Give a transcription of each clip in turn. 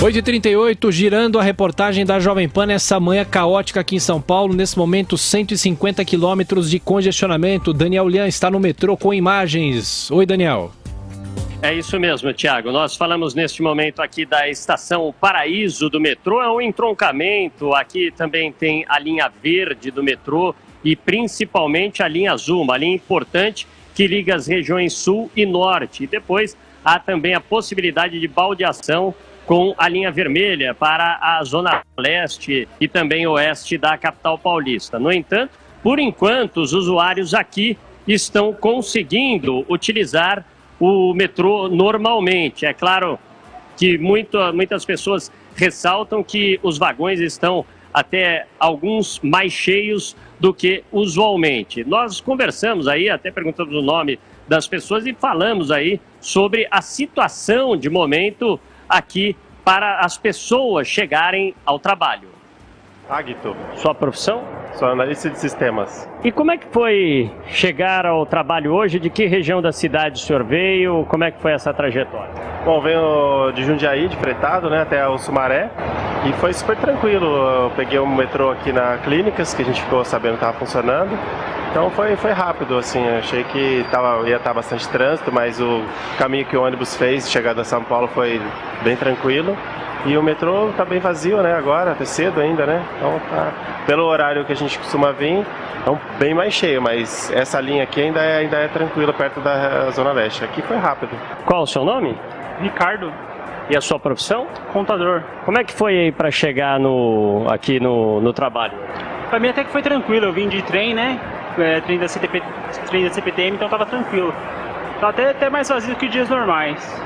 8h38, girando a reportagem da Jovem Pan nessa manhã caótica aqui em São Paulo. Nesse momento, 150 quilômetros de congestionamento. Daniel Lian está no metrô com imagens. Oi, Daniel. É isso mesmo, Tiago. Nós falamos neste momento aqui da estação Paraíso do metrô. É um entroncamento. Aqui também tem a linha verde do metrô e principalmente a linha azul, uma linha importante que liga as regiões sul e norte. E depois há também a possibilidade de baldeação com a linha vermelha para a zona leste e também oeste da capital paulista. No entanto, por enquanto, os usuários aqui estão conseguindo utilizar o metrô normalmente. É claro que muitas pessoas ressaltam que os vagões estão até alguns mais cheios do que usualmente. Nós conversamos aí, até perguntamos o nome das pessoas e falamos aí sobre a situação de momento aqui para as pessoas chegarem ao trabalho. Agito. Sua profissão? Sou analista de sistemas. E como é que foi chegar ao trabalho hoje? De que região da cidade o senhor veio? Como é que foi essa trajetória? Bom, venho de Jundiaí, de fretado, né, até o Sumaré, e foi super tranquilo. Eu peguei um metrô aqui na Clínicas, que a gente ficou sabendo que estava funcionando. Então foi rápido, assim, eu achei que ia estar bastante trânsito, mas o caminho que o ônibus fez, chegada a São Paulo, foi bem tranquilo. E o metrô tá bem vazio, né, agora, tá cedo ainda, né, então tá, pelo horário que a gente costuma vir, então bem mais cheio, mas essa linha aqui ainda é tranquila, perto da Zona Leste. Aqui foi rápido. Qual o seu nome? Ricardo. E a sua profissão? Contador. Como é que foi aí para chegar aqui no trabalho? Pra mim até que foi tranquilo, eu vim de trem, né, trem da CPTM, então tava tranquilo. Tá até mais vazio que dias normais.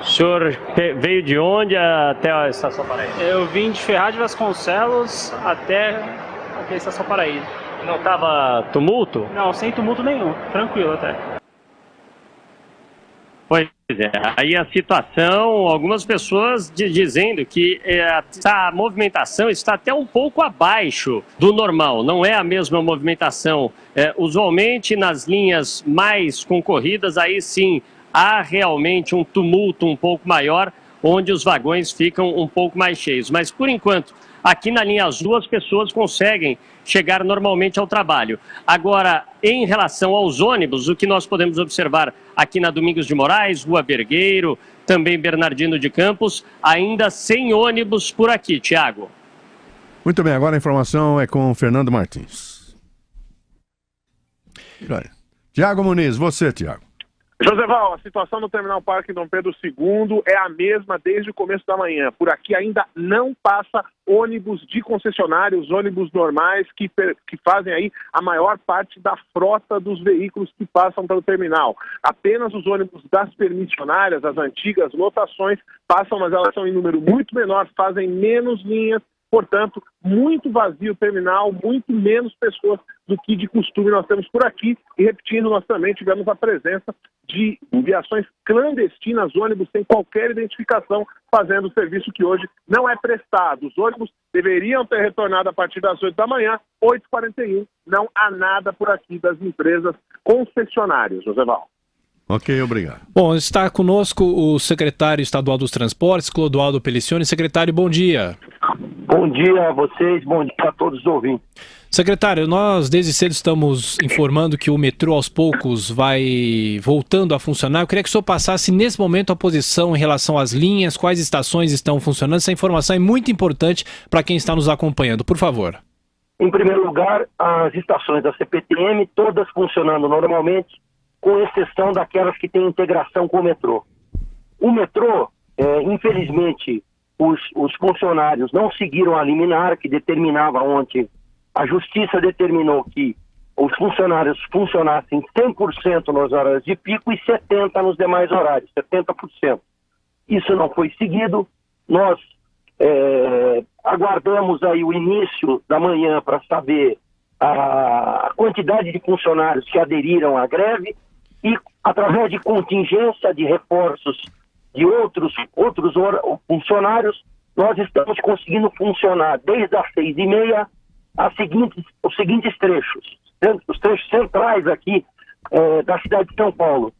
O senhor veio de onde até a Estação Paraíso? Eu vim de Ferraz de Vasconcelos até a Estação Paraíso. Não tava tumulto? Não, sem tumulto nenhum, tranquilo até. Pois é, aí a situação, algumas pessoas dizendo que a movimentação está até um pouco abaixo do normal, não é a mesma movimentação. Usualmente nas linhas mais concorridas, aí sim, há realmente um tumulto um pouco maior, onde os vagões ficam um pouco mais cheios. Mas, por enquanto, aqui na linha azul, as pessoas conseguem chegar normalmente ao trabalho. Agora, em relação aos ônibus, o que nós podemos observar aqui na Domingos de Moraes, Rua Bergueiro, também Bernardino de Campos, ainda sem ônibus por aqui, Tiago. Muito bem, agora a informação é com o Fernando Martins. Tiago Muniz, você, Tiago. Joseval, a situação no Terminal Parque Dom Pedro II é a mesma desde o começo da manhã. Por aqui ainda não passa ônibus de concessionários, ônibus normais que fazem aí a maior parte da frota dos veículos que passam pelo terminal. Apenas os ônibus das permissionárias, as antigas lotações, passam, mas elas são em número muito menor, fazem menos linhas. Portanto, muito vazio o terminal, muito menos pessoas do que de costume nós temos por aqui. E repetindo, nós também tivemos a presença de viações clandestinas, ônibus sem qualquer identificação, fazendo o serviço que hoje não é prestado. Os ônibus deveriam ter retornado a partir das 8 da manhã, 8h41. Não há nada por aqui das empresas concessionárias, Joseval. Ok, obrigado. Bom, está conosco o secretário estadual dos Transportes, Clodoaldo Pelicione. Secretário, bom dia. Bom dia a vocês, bom dia a todos os ouvintes. Secretário, nós desde cedo estamos informando que o metrô aos poucos vai voltando a funcionar. Eu queria que o senhor passasse nesse momento a posição em relação às linhas, quais estações estão funcionando. Essa informação é muito importante para quem está nos acompanhando, por favor. Em primeiro lugar, as estações da CPTM, todas funcionando normalmente, com exceção daquelas que têm integração com o metrô. O metrô, infelizmente, os funcionários não seguiram a liminar que determinava ontem. A justiça determinou que os funcionários funcionassem 100% nas horas de pico e 70% nos demais horários, 70%. Isso não foi seguido. Nós aguardamos aí o início da manhã para saber a quantidade de funcionários que aderiram à greve e, através de contingência de reforços de outros funcionários, nós estamos conseguindo funcionar desde as 6h30 os seguintes trechos. Os trechos centrais aqui da cidade de São Paulo.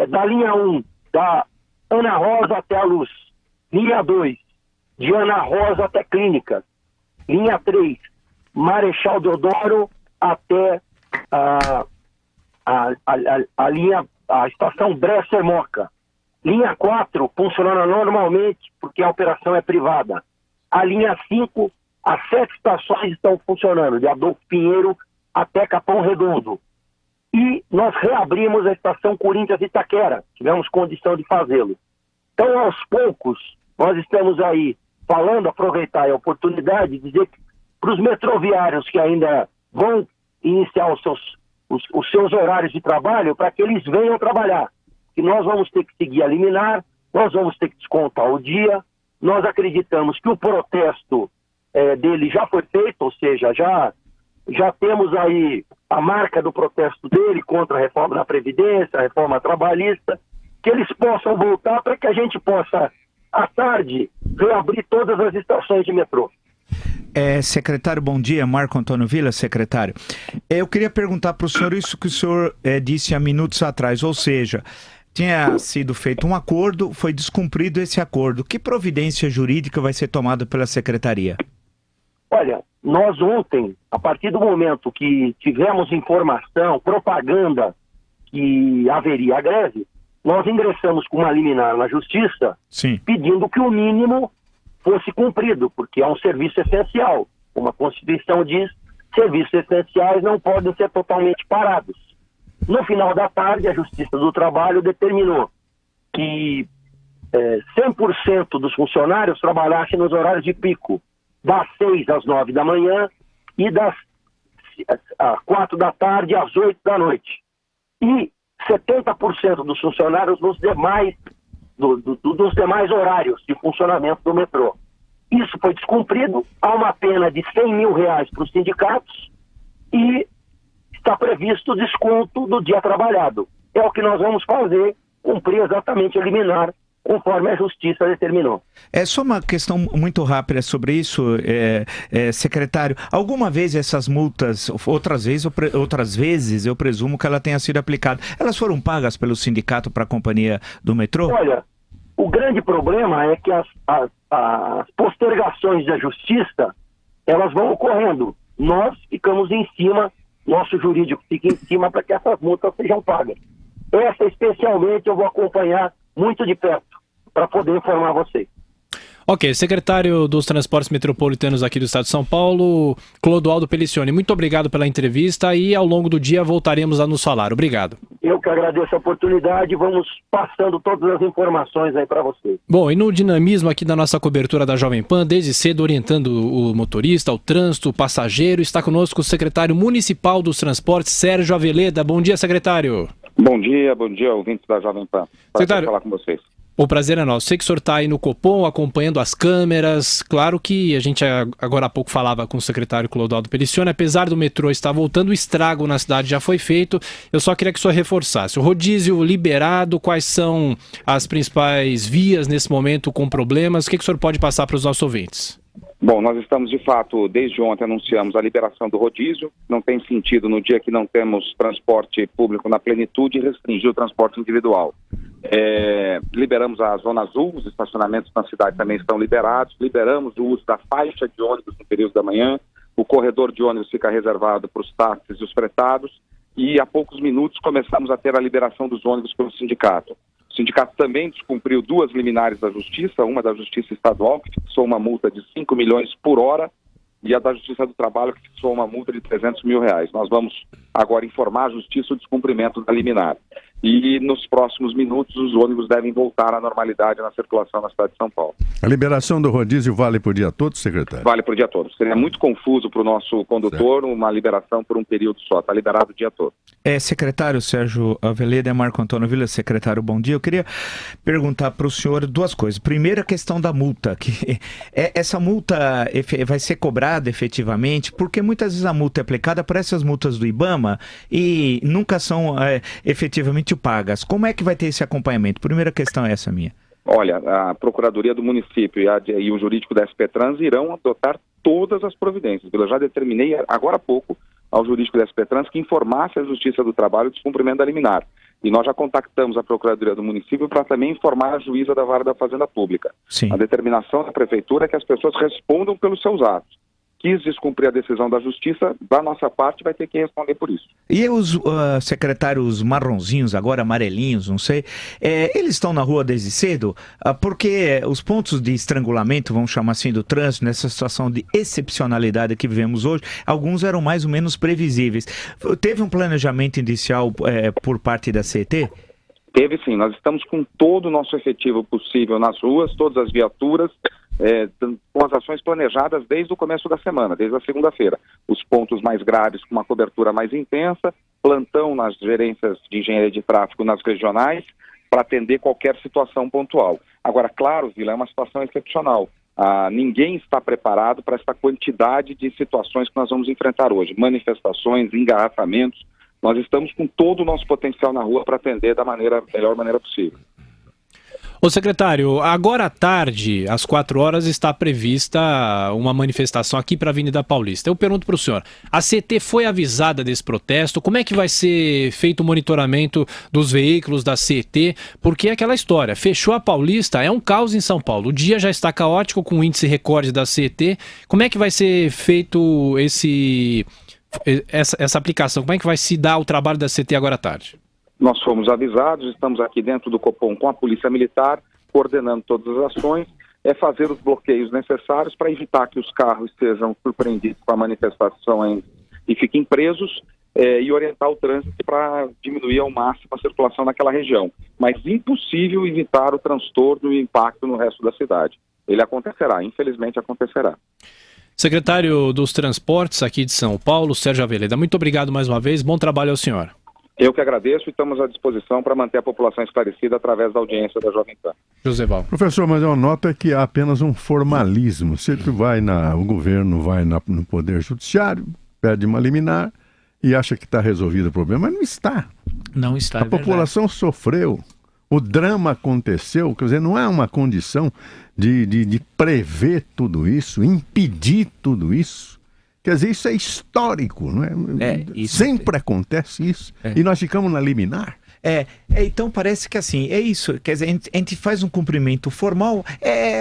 Da linha 1, da Ana Rosa até a Luz. Linha 2, de Ana Rosa até Clínicas. Linha 3, Marechal Deodoro até a estação Bresser-Moca. Linha 4 funcionando normalmente porque a operação é privada. A linha 5, as 7 estações estão funcionando, de Adolfo Pinheiro até Capão Redondo. E nós reabrimos a estação Corinthians-Itaquera, tivemos condição de fazê-lo. Então, aos poucos, nós estamos aí falando, aproveitar a oportunidade de dizer para os metroviários que ainda vão iniciar os seus horários de trabalho, para que eles venham trabalhar. Que nós vamos ter que seguir a liminar, nós vamos ter que descontar o dia, nós acreditamos que o protesto dele já foi feito, ou seja, já temos aí a marca do protesto dele contra a reforma da Previdência, a reforma trabalhista, que eles possam voltar para que a gente possa, à tarde, reabrir todas as estações de metrô. Secretário, bom dia. Marco Antônio Villa, secretário. Eu queria perguntar para o senhor isso que o senhor disse há minutos atrás, ou seja, tinha sido feito um acordo, foi descumprido esse acordo. Que providência jurídica vai ser tomada pela secretaria? Olha, nós ontem, a partir do momento que tivemos informação, propaganda que haveria a greve, nós ingressamos com uma liminar na Justiça, Sim, pedindo que o mínimo fosse cumprido, porque é um serviço essencial. Como a Constituição diz, serviços essenciais não podem ser totalmente parados. No final da tarde, a Justiça do Trabalho determinou que 100% dos funcionários trabalhassem nos horários de pico, das 6 às 9 da manhã e das 4 da tarde às 8 da noite. E 70% dos funcionários nos demais dos demais horários de funcionamento do metrô. Isso foi descumprido, há uma pena de R$100 mil para os sindicatos e está previsto o desconto do dia trabalhado. É o que nós vamos fazer, cumprir exatamente a liminar, conforme a Justiça determinou. Só uma questão muito rápida sobre isso, secretário. Alguma vez essas multas, outras vezes eu presumo que ela tenha sido aplicada, elas foram pagas pelo sindicato para a companhia do metrô? Olha, o grande problema é que as postergações da Justiça, elas vão ocorrendo. Nós ficamos em cima, nosso jurídico fica em cima para que essas multas sejam pagas. Essa especialmente eu vou acompanhar muito de perto, para poder informar você. Ok, secretário dos Transportes Metropolitanos aqui do Estado de São Paulo, Clodoaldo Pelicioni, muito obrigado pela entrevista e ao longo do dia voltaremos a nos falar. Obrigado. Eu que agradeço a oportunidade e vamos passando todas as informações aí para você. Bom, e no dinamismo aqui da nossa cobertura da Jovem Pan, desde cedo orientando o motorista, o trânsito, o passageiro, está conosco o secretário municipal dos transportes, Sérgio Aveleda. Bom dia, secretário. Bom dia, ouvintes da Jovem Pan. Prazer falar com vocês. O prazer é nosso. Sei que o senhor está aí no Copom, acompanhando as câmeras. Claro que a gente agora há pouco falava com o secretário Clodoaldo Pelicioni, apesar do metrô estar voltando, o estrago na cidade já foi feito. Eu só queria que o senhor reforçasse. O rodízio liberado, quais são as principais vias nesse momento com problemas? O que o senhor pode passar para os nossos ouvintes? Bom, nós estamos de fato, desde ontem anunciamos a liberação do rodízio. Não tem sentido no dia que não temos transporte público na plenitude restringir o transporte individual. Liberamos a zona azul, os estacionamentos na cidade também estão liberados, liberamos o uso da faixa de ônibus no período da manhã, o corredor de ônibus fica reservado para os táxis e os fretados e há poucos minutos começamos a ter a liberação dos ônibus pelo sindicato. O sindicato também descumpriu 2 liminares da Justiça, uma da Justiça Estadual, que fixou uma multa de 5 milhões por hora, e a da Justiça do Trabalho, que fixou uma multa de R$300 mil. Nós vamos agora informar a Justiça o descumprimento da liminar. E nos próximos minutos os ônibus devem voltar à normalidade na circulação na cidade de São Paulo. A liberação do rodízio vale para o dia todo, secretário? Vale para o dia todo. Seria muito confuso para o nosso condutor uma liberação por um período só. Está liberado o dia todo. Secretário Sérgio Aveleda, Marco Antônio Villa, secretário, bom dia. Eu queria perguntar para o senhor 2 coisas. Primeiro, a questão da multa. Essa multa vai ser cobrada efetivamente, porque muitas vezes a multa é aplicada por essas multas do IBAMA e nunca são efetivamente pagas. Como é que vai ter esse acompanhamento? Primeira questão é essa minha. Olha, a Procuradoria do Município e o jurídico da SP Trans irão adotar todas as providências. Eu já determinei agora há pouco ao jurídico da SP Trans que informasse a Justiça do Trabalho o descumprimento da liminar. E nós já contactamos a Procuradoria do município para também informar a juíza da Vara da Fazenda Pública. Sim. A determinação da Prefeitura é que as pessoas respondam pelos seus atos. Quis descumprir a decisão da Justiça, da nossa parte vai ter que responder por isso. E os secretários marronzinhos, agora amarelinhos, não sei, eles estão na rua desde cedo? Porque os pontos de estrangulamento, vamos chamar assim, do trânsito, nessa situação de excepcionalidade que vivemos hoje, alguns eram mais ou menos previsíveis. Teve um planejamento inicial por parte da CET? Teve sim, nós estamos com todo o nosso efetivo possível nas ruas, todas as viaturas, com as ações planejadas desde o começo da semana, desde a segunda-feira. Os pontos mais graves com uma cobertura mais intensa, plantão nas gerências de engenharia de tráfego nas regionais, para atender qualquer situação pontual. Agora, claro, Vila, é uma situação excepcional. Ninguém está preparado para essa quantidade de situações que nós vamos enfrentar hoje. Manifestações, engarrafamentos. Nós estamos com todo o nosso potencial na rua para atender da melhor maneira possível. Ô secretário, agora à tarde, às 4 horas, está prevista uma manifestação aqui para a Avenida Paulista. Eu pergunto para o senhor, a CET foi avisada desse protesto? Como é que vai ser feito o monitoramento dos veículos da CET? Porque é aquela história, fechou a Paulista, é um caos em São Paulo. O dia já está caótico com o índice recorde da CET. Como é que vai ser feito essa aplicação? Como é que vai se dar o trabalho da CET agora à tarde? Nós fomos avisados, estamos aqui dentro do Copom com a Polícia Militar, coordenando todas as ações, fazer os bloqueios necessários para evitar que os carros sejam surpreendidos com a manifestação e fiquem presos, e orientar o trânsito para diminuir ao máximo a circulação naquela região. Mas impossível evitar o transtorno e o impacto no resto da cidade. Ele acontecerá, infelizmente acontecerá. Secretário dos Transportes aqui de São Paulo, Sérgio Aveleda, muito obrigado mais uma vez, bom trabalho ao senhor. Eu que agradeço e estamos à disposição para manter a população esclarecida através da audiência da Jovem Pan. José Val. Professor, mas eu noto que há apenas um formalismo. Se tu vai o governo vai no Poder Judiciário, pede uma liminar e acha que está resolvido o problema, mas não está. Não está, A população sofreu, o drama aconteceu, quer dizer, não é uma condição de prever tudo isso, impedir tudo isso. Quer dizer, isso é histórico, não é? Sempre acontece isso. E nós ficamos na liminar. Então parece que assim, é isso. Quer dizer, a gente faz um cumprimento formal,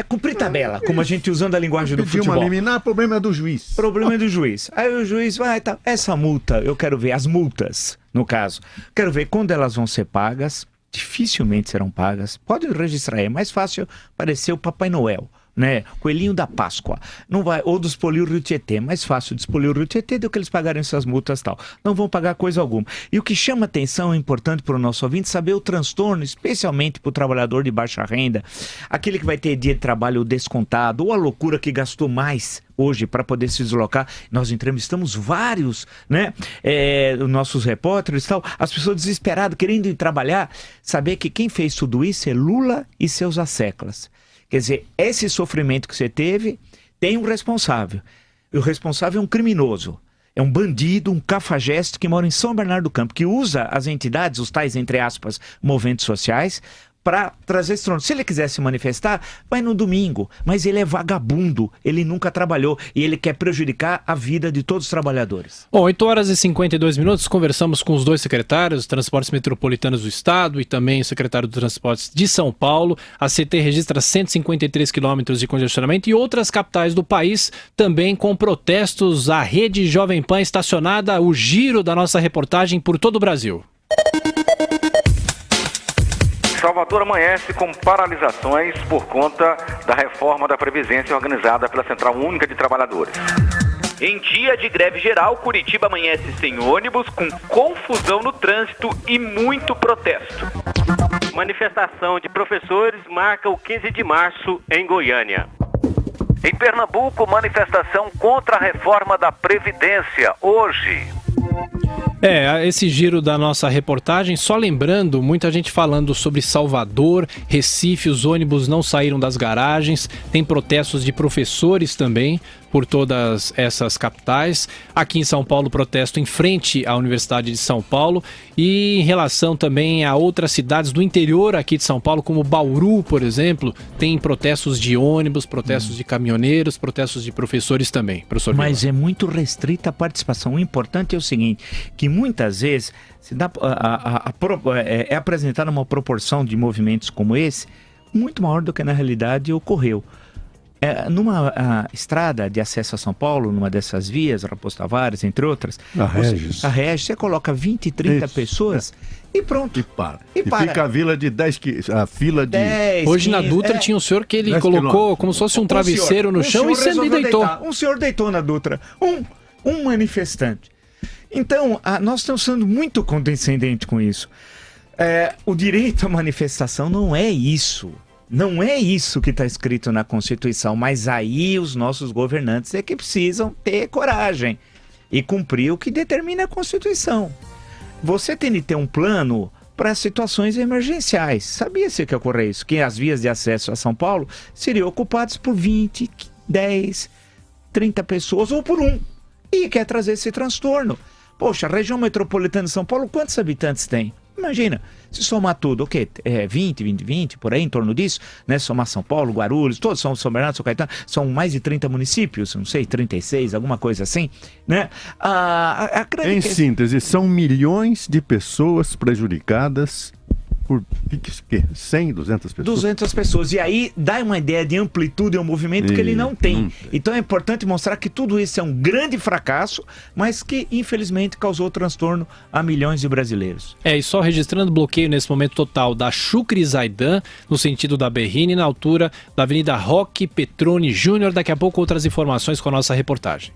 cumprir tabela, como a gente usando a linguagem do futebol. Uma liminar, problema é do juiz. Problema é do juiz. Aí o juiz vai, tá, essa multa, eu quero ver as multas, no caso. Quero ver quando elas vão ser pagas, dificilmente serão pagas. Pode registrar, é mais fácil parecer o Papai Noel. Né? Coelhinho da Páscoa, não vai, ou despolir o Rio Tietê, mais fácil despolir o Rio Tietê do que eles pagarem essas multas e tal, não vão pagar coisa alguma. E o que chama atenção, é importante para o nosso ouvinte saber o transtorno, especialmente para o trabalhador de baixa renda, aquele que vai ter dia de trabalho descontado, ou a loucura que gastou mais hoje para poder se deslocar. Nós entrevistamos vários, né, nossos repórteres e tal, as pessoas desesperadas, querendo ir trabalhar, saber que quem fez tudo isso é Lula e seus asseclas. Quer dizer, esse sofrimento que você teve tem um responsável. E o responsável é um criminoso. É um bandido, um cafajeste que mora em São Bernardo do Campo, que usa as entidades, os tais, entre aspas, movimentos sociais, para trazer esse trono. Se ele quiser se manifestar, vai no domingo. Mas ele é vagabundo, ele nunca trabalhou e ele quer prejudicar a vida de todos os trabalhadores. Bom, 8 horas e 52 minutos, conversamos com os dois secretários, Transportes Metropolitanos do Estado e também o secretário de Transportes de São Paulo. A CT registra 153 quilômetros de congestionamento e outras capitais do país também com protestos. A rede Jovem Pan estacionada, o giro da nossa reportagem por todo o Brasil. Salvador amanhece com paralisações por conta da reforma da Previdência organizada pela Central Única de Trabalhadores. Em dia de greve geral, Curitiba amanhece sem ônibus, com confusão no trânsito e muito protesto. Manifestação de professores marca o 15 de março em Goiânia. Em Pernambuco, manifestação contra a reforma da Previdência, hoje. Esse giro da nossa reportagem, só lembrando, muita gente falando sobre Salvador, Recife, os ônibus não saíram das garagens, tem protestos de professores também por todas essas capitais. Aqui em São Paulo, protesto em frente à Universidade de São Paulo e em relação também a outras cidades do interior aqui de São Paulo, como Bauru, por exemplo, tem protestos de ônibus, protestos de caminhoneiros, protestos de professores também. Professor Mas Vila. É muito restrita a participação. O importante é o seguinte, que muitas vezes é apresentada uma proporção de movimentos como esse muito maior do que na realidade ocorreu. Numa estrada de acesso a São Paulo, numa dessas vias, Raposo Tavares, entre outras, a Regis, você coloca 20, 30 pessoas e pronto. E para. E fica a fila de 10 a fila de 10, hoje 15, na Dutra tinha um senhor que ele colocou como se fosse um travesseiro no chão e deitou. Um senhor deitou na Dutra. Um manifestante. Então, nós estamos sendo muito condescendentes com isso. O direito à manifestação não é isso. Não é isso que está escrito na Constituição, mas aí os nossos governantes é que precisam ter coragem e cumprir o que determina a Constituição. Você tem de ter um plano para situações emergenciais. Sabia-se que ocorre isso? Que as vias de acesso a São Paulo seriam ocupadas por 20, 10, 30 pessoas ou por um. E quer trazer esse transtorno. Poxa, a região metropolitana de São Paulo, quantos habitantes tem? Imagina, se somar tudo, o quê? 20, por aí, em torno disso, né? Somar São Paulo, Guarulhos, todos São Bernardo, São Caetano, são mais de 30 municípios, não sei, 36, alguma coisa assim, né? Em síntese, são milhões de pessoas prejudicadas por 100, 200 pessoas? 200 pessoas. E aí dá uma ideia de amplitude ao movimento que ele não tem. Então é importante mostrar que tudo isso é um grande fracasso, mas que infelizmente causou transtorno a milhões de brasileiros. E só registrando bloqueio nesse momento total da Chucre Zaidan, no sentido da Berrini, na altura da Avenida Roque Petroni Júnior. Daqui a pouco outras informações com a nossa reportagem.